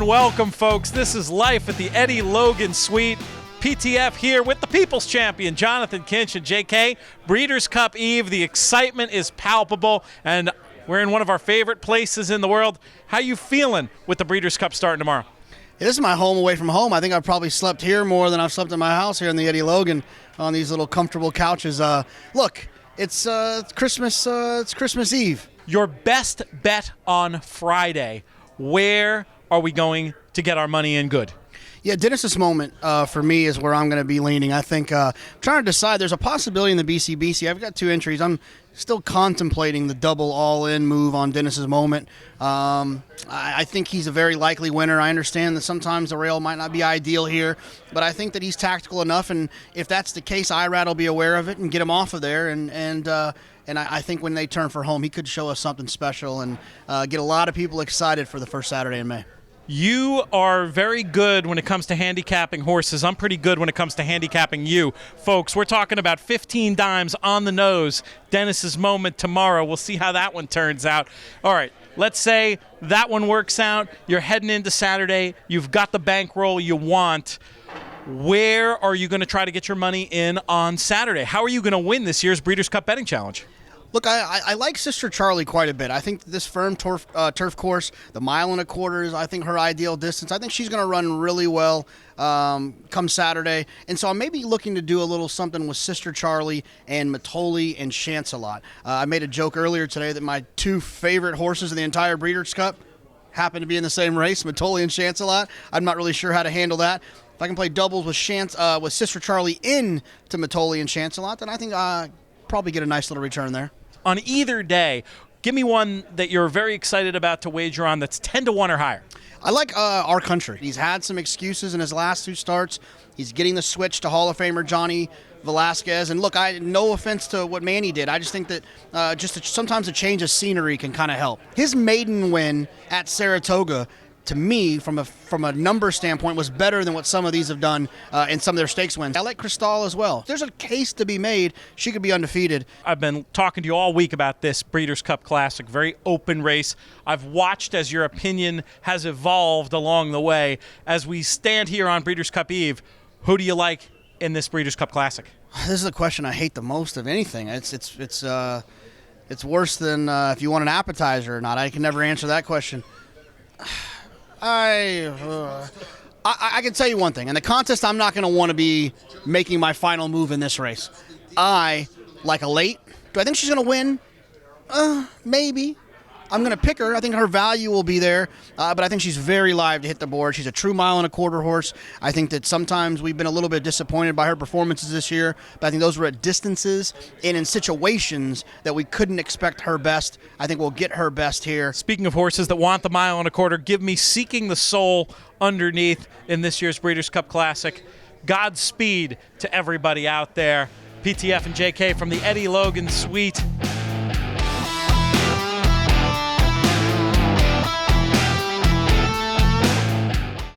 welcome, folks. This is Life at the Eddie Logan Suite. PTF here with the People's Champion, Jonathon Kinchen. JK, Breeders' Cup Eve. The excitement is palpable, and we're in one of our favorite places in the world. How you feeling with the Breeders' Cup starting tomorrow? Yeah, this is my home away from home. I think I've probably slept here more than I've slept in my house here in the Eddie Logan on these little comfortable couches. Look, it's Christmas. It's Christmas Eve. Your best bet on Friday. Where are we going to get our money in good? Yeah, Dennis's moment for me is where I'm going to be leaning. I think I'm trying to decide. There's a possibility in the BCBC. I've got two entries. I'm still contemplating the double all-in move on Dennis's moment. I think he's a very likely winner. I understand that sometimes the rail might not be ideal here, but I think that he's tactical enough, and if that's the case, Irad will be aware of it and get him off of there. And I think when they turn for home, he could show us something special and get a lot of people excited for the first Saturday in May. You are very good when it comes to handicapping horses. I'm pretty good when it comes to handicapping you. Folks, we're talking about 15 dimes on the nose. Dennis's moment tomorrow. We'll see how that one turns out. All right, let's say that one works out. You're heading into Saturday. You've got the bankroll you want. Where are you going to try to get your money in on Saturday? How are you going to win this year's Breeders' Cup Betting Challenge? Look, I like Sister Charlie quite a bit. I think this firm turf course, the 1.25 miles, is, I think, her ideal distance. I think she's going to run really well come Saturday. And so I'm maybe looking to do a little something with Sister Charlie and Matoli and Chancelot. I made a joke earlier today that my two favorite horses in the entire Breeders' Cup happen to be in the same race, Matoli and Chancelot. I'm not really sure how to handle that. If I can play doubles with Sister Charlie in to Matoli and Chancelot, then I think I'll probably get a nice little return there. On either day, give me one that you're very excited about to wager on that's 10-1 or higher. I like Our Country. He's had some excuses in his last two starts. He's getting the switch to Hall of Famer Johnny Velasquez. And look, no offense to what Manny did. I just think that sometimes a change of scenery can kind of help. His maiden win at Saratoga, to me, from a number standpoint, was better than what some of these have done in some of their stakes wins. I like Cristal as well. There's a case to be made. She could be undefeated. I've been talking to you all week about this Breeders' Cup Classic, very open race. I've watched as your opinion has evolved along the way. As we stand here on Breeders' Cup Eve, who do you like in this Breeders' Cup Classic? This is the question I hate the most of anything. It's worse than if you want an appetizer or not. I can never answer that question. I can tell you one thing. In the contest, I'm not going to want to be making my final move in this race. I like a late. Do I think she's going to win? Maybe. I'm going to pick her. I think her value will be there, but I think she's very live to hit the board. She's a true 1.25 mile horse. I think that sometimes we've been a little bit disappointed by her performances this year, but I think those were at distances and in situations that we couldn't expect her best. I think we'll get her best here. Speaking of horses that want the 1.25 miles, give me Seeking the Soul underneath in this year's Breeders' Cup Classic. Godspeed to everybody out there. PTF and JK from the Eddie Logan Suite.